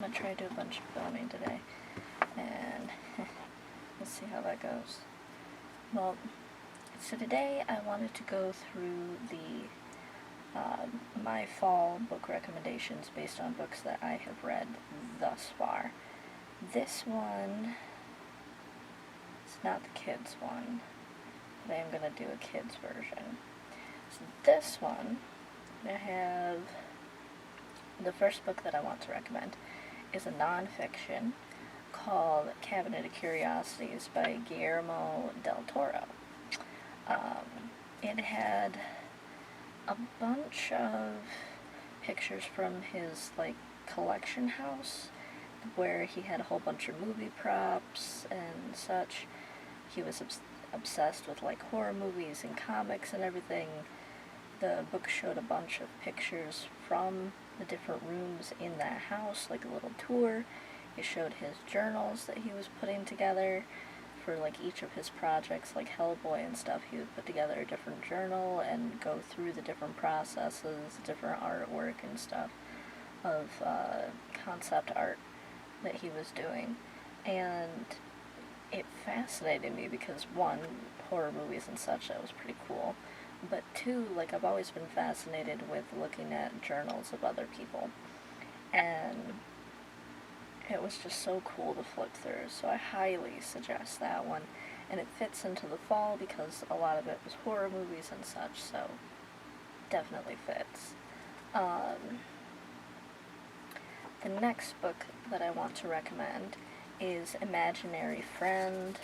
I'm gonna try to do a bunch of filming today, and let's see how that goes. Well, so today I wanted to go through my fall book recommendations based on books that I have read thus far. This one is not the kids one, but I am gonna do a kids version. So this one, I have the first book that I want to recommend is a non-fiction called Captivated by Curiosities by Guillermo Del Toro. It had a bunch of pictures from his collection house where he had a whole bunch of movie props and such. He was obsessed with horror movies and comics and everything. The book showed a bunch of pictures from the different rooms in that house, like a little tour. It showed his journals that he was putting together for each of his projects, like Hellboy and stuff. He would put together a different journal and go through the different processes, different artwork and stuff of concept art that he was doing. And it fascinated me because, one, horror movies and such, that was pretty cool. But two, I've always been fascinated with looking at journals of other people. And it was just so cool to flip through, so I highly suggest that one. And it fits into the fall because a lot of it was horror movies and such, so definitely fits. The next book that I want to recommend is Imaginary Friend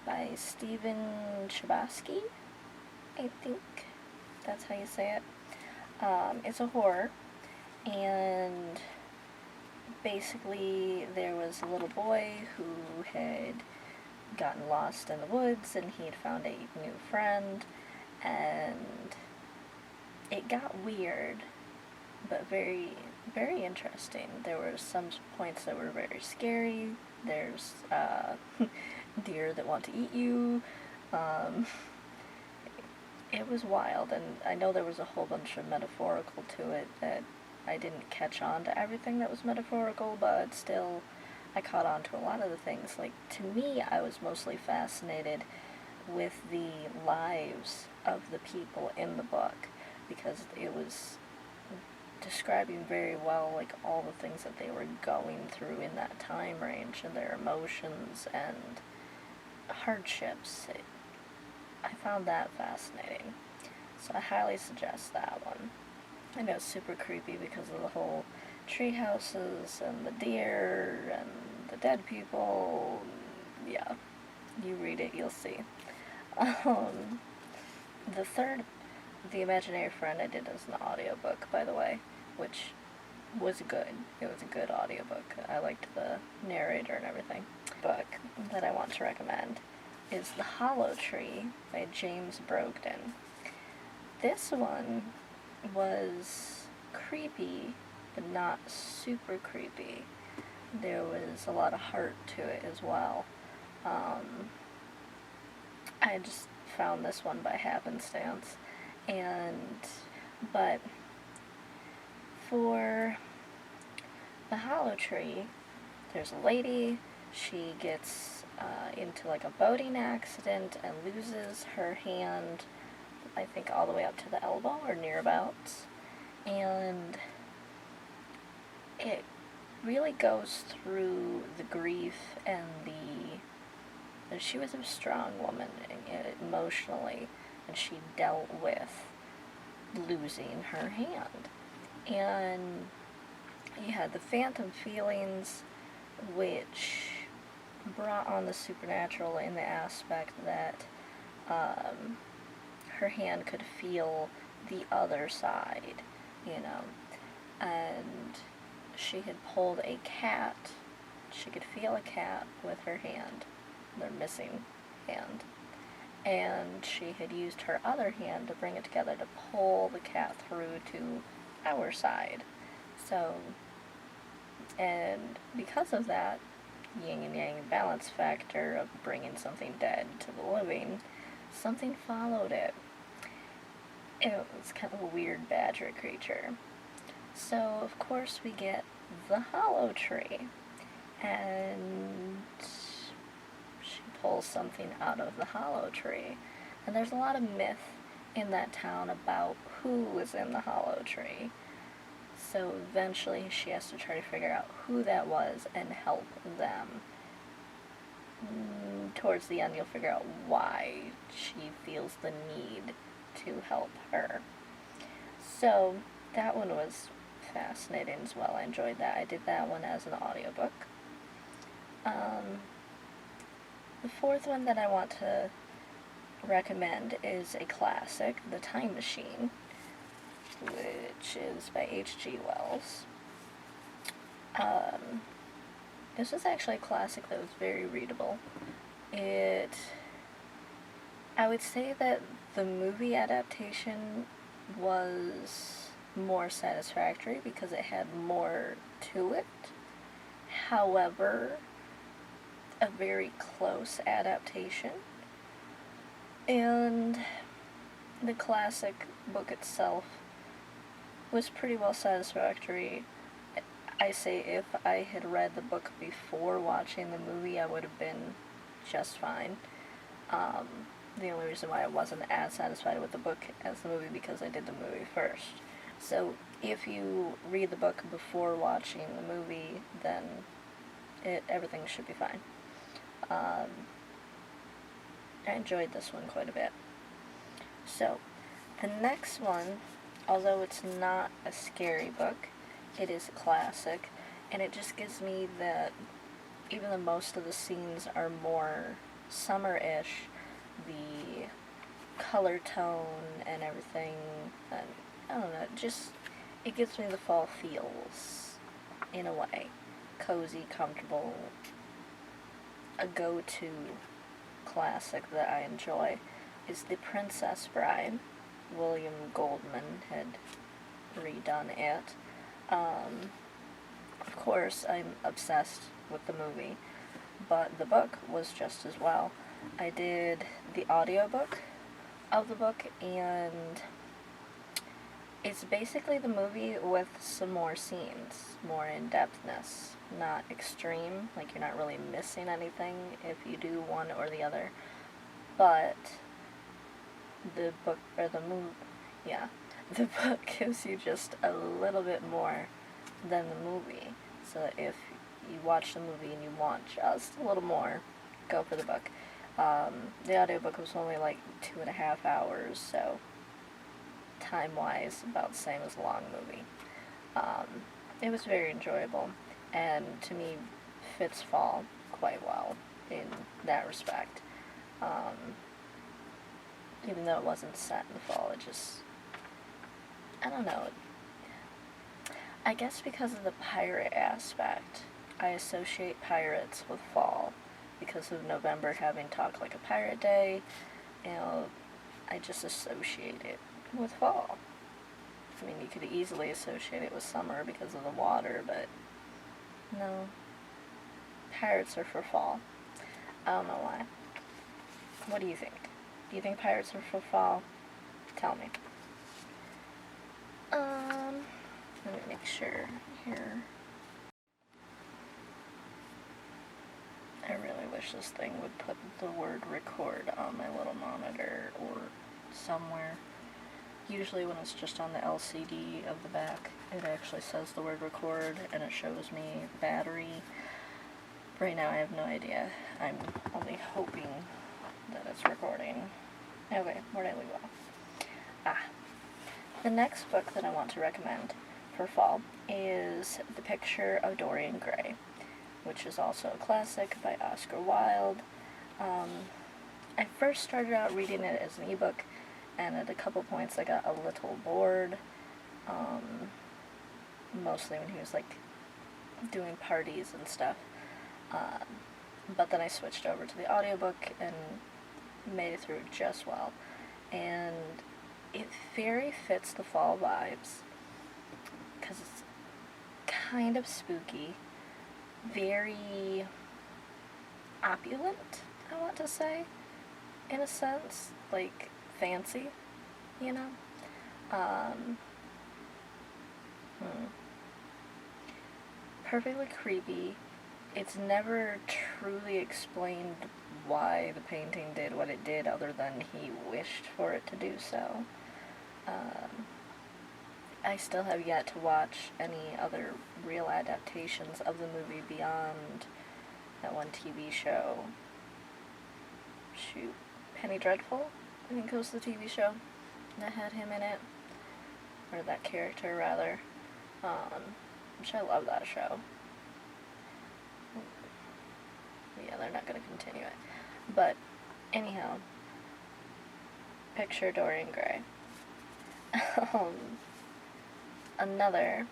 by Stephen Chobosky. I think that's how you say it. It's a horror, and basically there was a little boy who had gotten lost in the woods, and he had found a new friend, and it got weird, but very, very interesting. There were some points that were very scary. There's deer that want to eat you. It was wild, and I know there was a whole bunch of metaphorical to it that I didn't catch on to everything that was metaphorical, but still, I caught on to a lot of the things. To me, I was mostly fascinated with the lives of the people in the book, because it was describing very well, all the things that they were going through in that time range, and their emotions and hardships. I found that fascinating, so I highly suggest that one. I know it's super creepy because of the whole tree houses and the deer and the dead people. Yeah, you read it, you'll see. The third, The Imaginary Friend, I did as an audiobook, by the way, which was good. It was a good audiobook. I liked the narrator and everything. The book that I want to recommend is The Hollow Tree by James Brogden. This one was creepy, but not super creepy. There was a lot of heart to it as well. I just found this one by happenstance. But for The Hollow Tree, there's a lady. She gets into a boating accident and loses her hand, I think all the way up to the elbow or nearabouts, and it really goes through the grief and she was a strong woman emotionally, and she dealt with losing her hand. And you had the phantom feelings, which brought on the supernatural in the aspect that her hand could feel the other side, and she had pulled a cat. She could feel a cat with her hand, their missing hand, and she had used her other hand to bring it together to pull the cat through to our side. So, and because of that yin and yang balance factor of bringing something dead to the living, something followed it. It was kind of a weird badger creature. So, of course, we get the hollow tree. And she pulls something out of the hollow tree. And there's a lot of myth in that town about who was in the hollow tree. So eventually she has to try to figure out who that was and help them. Towards the end, you'll figure out why she feels the need to help her. So that one was fascinating as well. I enjoyed that. I did that one as an audiobook. The fourth one that I want to recommend is a classic, The Time Machine, which is by H.G. Wells. This was actually a classic that was very readable. I would say that the movie adaptation was more satisfactory because it had more to it. However, a very close adaptation. And the classic book itself was pretty well satisfactory. I say if I had read the book before watching the movie, I would have been just fine. The only reason why I wasn't as satisfied with the book as the movie because I did the movie first. So if you read the book before watching the movie, then everything should be fine. I enjoyed this one quite a bit. So, the next one, although it's not a scary book, it is a classic, and it just gives me that even though most of the scenes are more summer-ish, the color tone and everything, and I don't know, it gives me the fall feels, in a way. Cozy, comfortable, a go-to classic that I enjoy is The Princess Bride. William Goldman had redone it. Of course, I'm obsessed with the movie, but the book was just as well. I did the audiobook of the book, and it's basically the movie with some more scenes, more in-depthness, not extreme, like you're not really missing anything if you do one or the other, but the book gives you just a little bit more than the movie. So if you watch the movie and you want just a little more, go for the book. The audiobook was only like 2.5 hours, so time-wise about the same as a long movie. It was very enjoyable, and to me fits fall quite well in that respect. Even though it wasn't set in the fall, I don't know. I guess because of the pirate aspect, I associate pirates with fall. Because of November having Talk Like a Pirate Day, I just associate it with fall. I mean, you could easily associate it with summer because of the water, but no. Pirates are for fall. I don't know why. What do you think? Do you think pirates are for fall? Tell me. Let me make sure here. I really wish this thing would put the word record on my little monitor or somewhere. Usually when it's just on the LCD of the back, it actually says the word record and it shows me battery. Right now I have no idea. I'm only hoping that it's recording. Okay, where'd I leave off? The next book that I want to recommend for fall is The Picture of Dorian Gray, which is also a classic by Oscar Wilde. I first started out reading it as an ebook, and at a couple points I got a little bored, mostly when he was like doing parties and stuff. But then I switched over to the audiobook and made it through just well. And it very fits the fall vibes, because it's kind of spooky, very opulent, I want to say, in a sense, like fancy, you know? perfectly creepy. It's never truly explained why the painting did what it did, other than he wished for it to do so. I still have yet to watch any other real adaptations of the movie beyond that one TV show. Shoot, Penny Dreadful, I think it was the TV show that had him in it. Or that character, rather. Which I love that show. Yeah, they're not going to continue it. But, anyhow, picture Dorian Gray. Another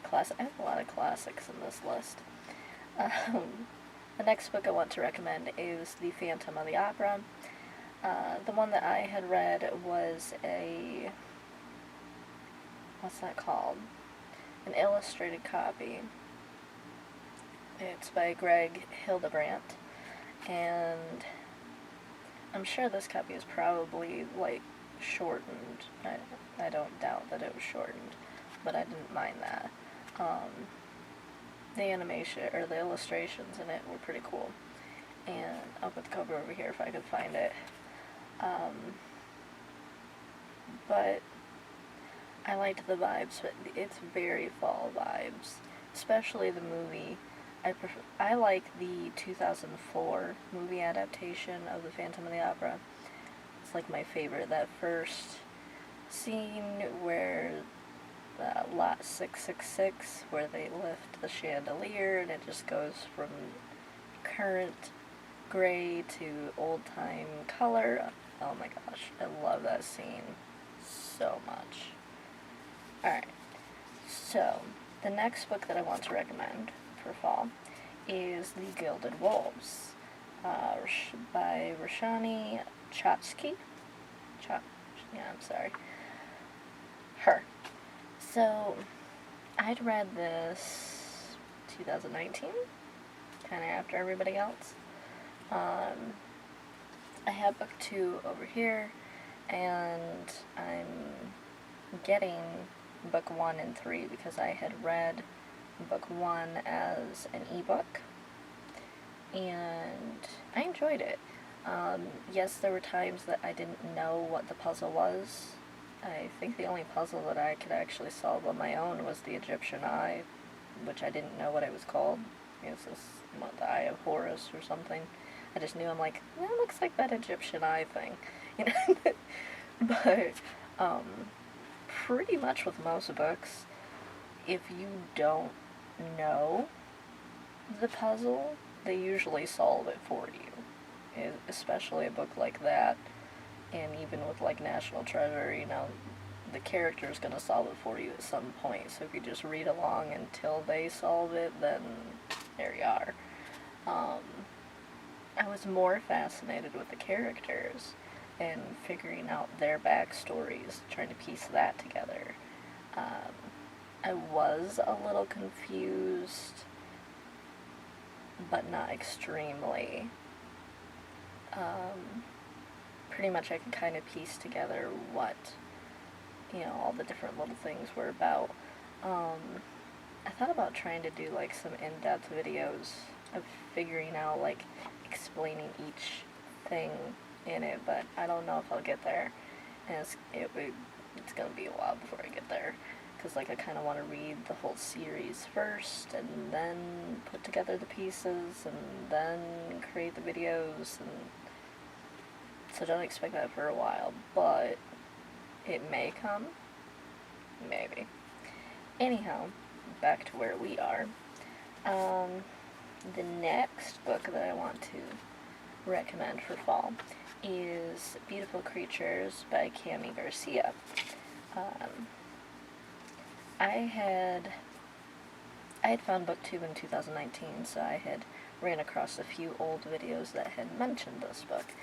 classic. I have a lot of classics in this list. The next book I want to recommend is The Phantom of the Opera. The one that I had read was a... what's that called? An illustrated copy. It's by Greg Hildebrandt, and I'm sure this copy is probably, like, shortened. I don't doubt that it was shortened, but I didn't mind that. The animation, or the illustrations in it were pretty cool, and I'll put the cover over here if I can find it. But I liked the vibes, but it's very fall vibes, especially the movie. I like the 2004 movie adaptation of The Phantom of the Opera. It's like my favorite. That first scene where lot 666, where they lift the chandelier and it just goes from current gray to old-time color. Oh my gosh, I love that scene so much. Alright, so the next book that I want to recommend for fall is The Gilded Wolves by Roshani Chobosky. Her. So, I'd read this 2019, kind of after everybody else. I have book 2 over here, and I'm getting book 1 and 3 because I had read book 1 as an ebook, and I enjoyed it. Yes, there were times that I didn't know what the puzzle was. I think the only puzzle that I could actually solve on my own was the Egyptian Eye, which I didn't know what it was called. It was the Eye of Horus or something. I just knew, I'm like, that looks like that Egyptian Eye thing, you know. But pretty much with most books, if you don't know the puzzle, they usually solve it for you. Especially a book like that, and even with like National Treasure, you know, the character is going to solve it for you at some point. So if you just read along until they solve it, then there you are. I was more fascinated with the characters and figuring out their backstories, trying to piece that together. I was a little confused, but not extremely. Pretty much I could kind of piece together what, you know, all the different little things were about. I thought about trying to do like some in-depth videos of figuring out, like, explaining each thing in it, but I don't know if I'll get there, and it's gonna be a while before I get there, because like I kind of want to read the whole series first, and then put together the pieces, and then create the videos, and so don't expect that for a while, but it may come, maybe. Anyhow, back to where we are. The next book that I want to recommend for fall is Beautiful Creatures by Cami Garcia. I had found booktube in 2019, so I had ran across a few old videos that had mentioned this book,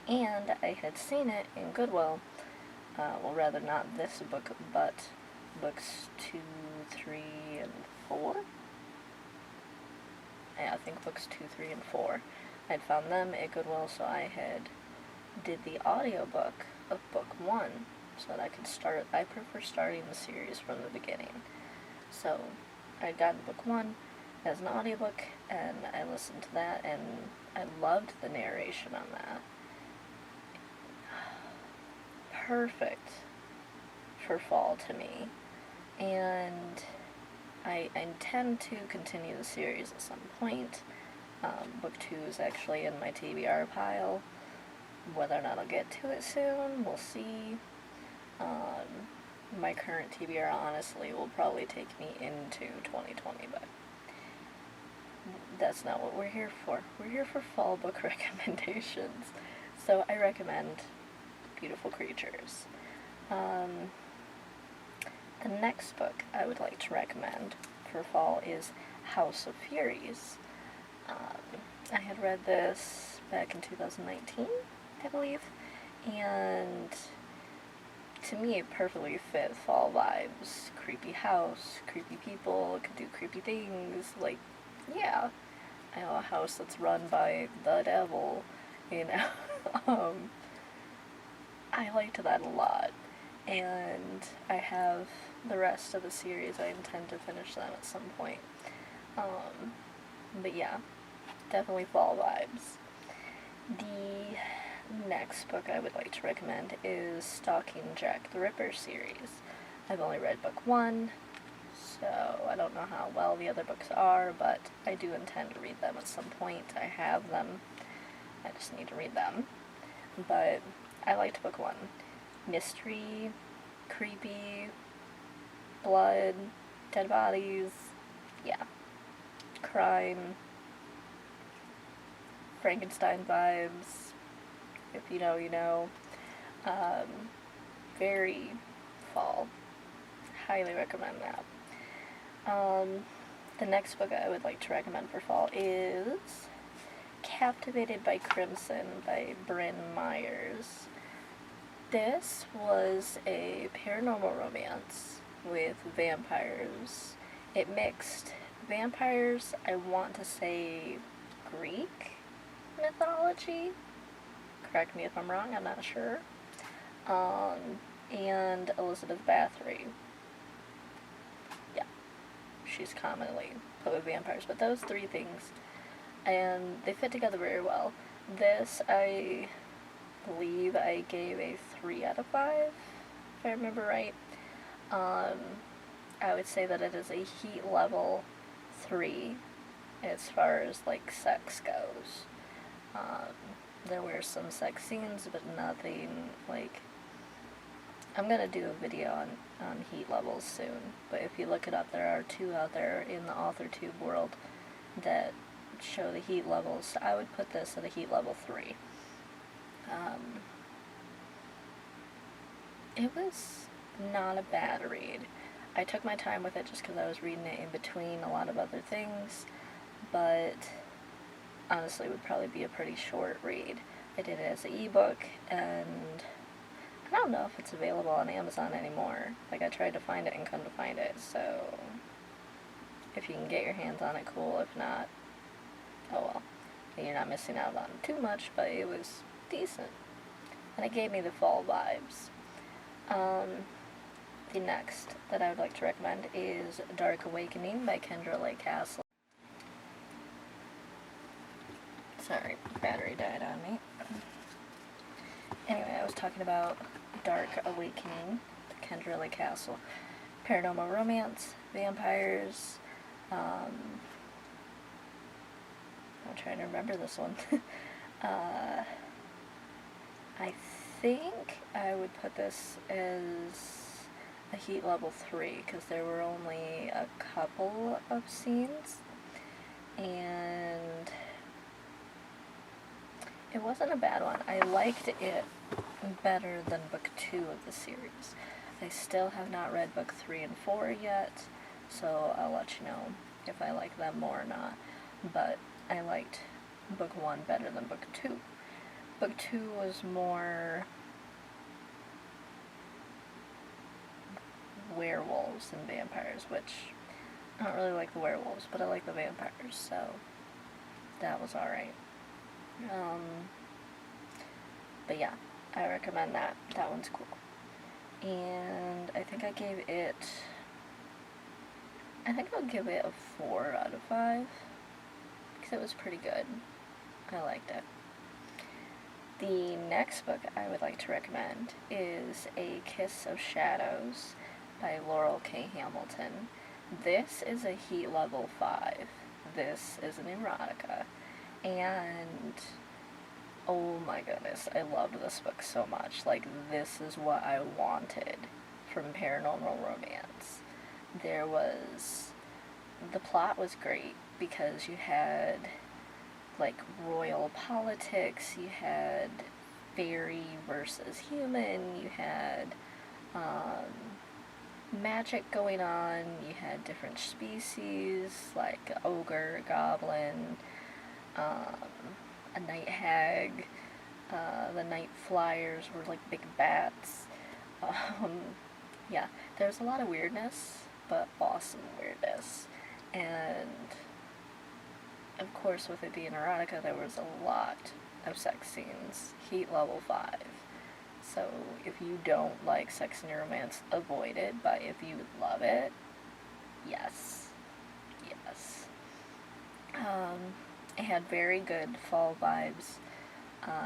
and I had seen it in Goodwill. Well, rather not this book, but books 2, 3, and 4. Yeah, I think books 2, 3, and 4. I'd found them at Goodwill, so I did the audiobook of book 1, so that I could start. I prefer starting the series from the beginning. So I'd gotten book 1, as an audiobook, and I listened to that, and I loved the narration on that. Perfect for fall to me, and I intend to continue the series at some point. Book 2 is actually in my TBR pile. Whether or not I'll get to it soon, we'll see. My current TBR, honestly, will probably take me into 2020, but that's not what we're here for. We're here for fall book recommendations. So I recommend Beautiful Creatures. The next book I would like to recommend for fall is House of Furies. I had read this back in 2019, I believe, and to me it perfectly fit fall vibes. Creepy house, creepy people, could do creepy things, like, yeah. I know, a house that's run by the devil, you know. I liked that a lot, and I have the rest of the series. I intend to finish them at some point. But yeah, definitely fall vibes. The next book I would like to recommend is Stalking Jack the Ripper series. I've only read book 1, so I don't know how well the other books are, but I do intend to read them at some point. I have them. I just need to read them. But I liked book 1. Mystery, creepy, blood, dead bodies, yeah. Crime, Frankenstein vibes, if you know, you know. Very fall. Highly recommend that. The next book I would like to recommend for fall is Captivated by Crimson by Bryn Myers. This was a paranormal romance with vampires. It mixed vampires, I want to say Greek mythology. Correct me if I'm wrong, I'm not sure. And Elizabeth Bathory. Yeah, she's commonly put with vampires, but those 3 things, and they fit together very well. This, I believe I gave a 3 out of 5, if I remember right. I would say that it is a heat level 3 as far as, like, sex goes. There were some sex scenes, but nothing, like, I'm gonna do a video on heat levels soon, but if you look it up, there are 2 out there in the AuthorTube world that show the heat levels. I would put this at a heat level 3. It was not a bad read. I took my time with it just because I was reading it in between a lot of other things, but honestly it would probably be a pretty short read. I did it as an ebook, and I don't know if it's available on Amazon anymore. Like, I tried to find it and couldn't find it, so if you can get your hands on it, cool. If not, oh well. You're not missing out on too much, but it was decent. And it gave me the fall vibes. The next that I would like to recommend is Dark Awakening by Kendra Lake Castle. Sorry, battery died on me. Anyway, I was talking about Dark Awakening, Kendra Lake Castle. Paranormal romance, vampires, I'm trying to remember this one. I think I would put this as a heat level 3, because there were only a couple of scenes, and it wasn't a bad one. I liked it better than book 2 of the series. I still have not read book 3 and 4 yet, so I'll let you know if I like them more or not, but I liked book 1 better than book 2. Book 2 was more werewolves and vampires, which I don't really like the werewolves, but I like the vampires, so that was alright. But yeah, I recommend that. That one's cool. And I think I gave it I think I'll give it a 4 out of 5, because it was pretty good. I liked it. The next book I would like to recommend is A Kiss of Shadows by Laurel K. Hamilton. This is a heat level 5. This is an erotica. And oh my goodness, I loved this book so much. Like, this is what I wanted from paranormal romance. The plot was great because you had, like, royal politics, you had fairy versus human, you had, magic going on, you had different species, like ogre, goblin, a night hag, the night flyers were like big bats. Yeah, there's a lot of weirdness, but awesome weirdness. And of course, with it being erotica, there was a lot of sex scenes, heat level 5. So if you don't like sex and romance, avoid it, but if you love it, yes. Yes. It had very good fall vibes,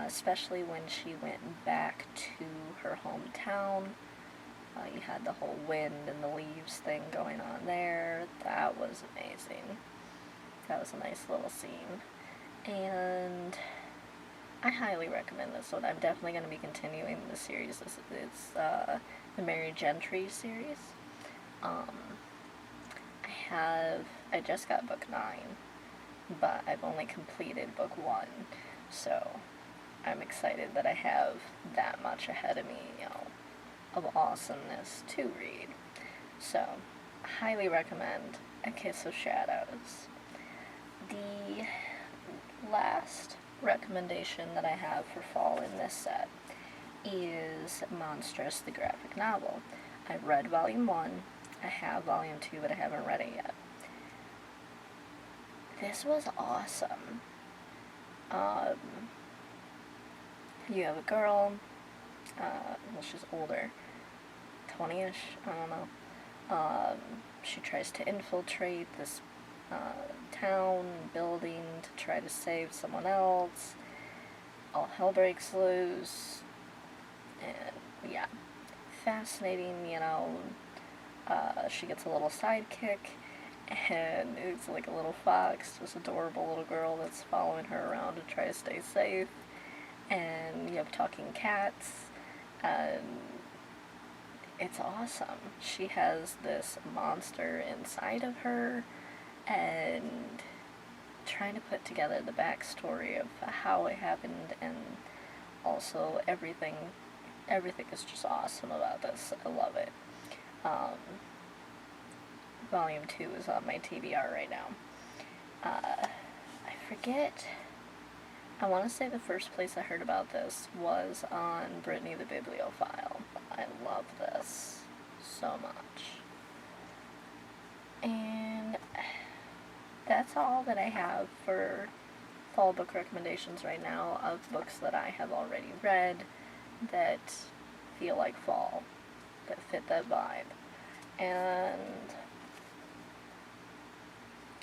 especially when she went back to her hometown. You had the whole wind and the leaves thing going on there. That was amazing. That was a nice little scene. And I highly recommend this one. I'm definitely going to be continuing the series. It's the Mary Gentry series. I just got book 9, but I've only completed book 1, so I'm excited that I have that much ahead of me, of awesomeness to read. So, highly recommend A Kiss of Shadows. The last recommendation that I have for fall in this set is Monstress, the graphic novel. I've read volume 1, I have volume 2, but I haven't read it yet. This was awesome. You have a girl, she's older, 20-ish, I don't know. She tries to infiltrate this town, building to try to save someone else. All hell breaks loose, and yeah, fascinating, she gets a little sidekick, and it's like a little fox, this adorable little girl that's following her around to try to stay safe, and you have talking cats, and it's awesome. She has this monster inside of her, and trying to put together the backstory of how it happened, and also everything is just awesome about this. I love it. Volume 2 is on my TBR right now. I forget, I want to say the first place I heard about this was on Brittany the Bibliophile. I love this so much. And that's all that I have for fall book recommendations right now, of books that I have already read that feel like fall, that fit that vibe. And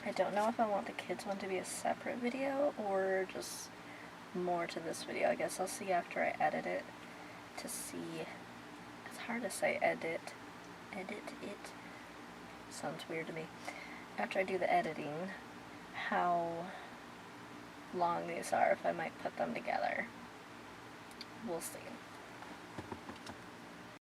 I don't know if I want the kids one to be a separate video or just more to this video. I guess I'll see after I edit it to see. It's hard to say edit it. Sounds weird to me. After I do the editing, how long these are, if I might put them together. We'll see.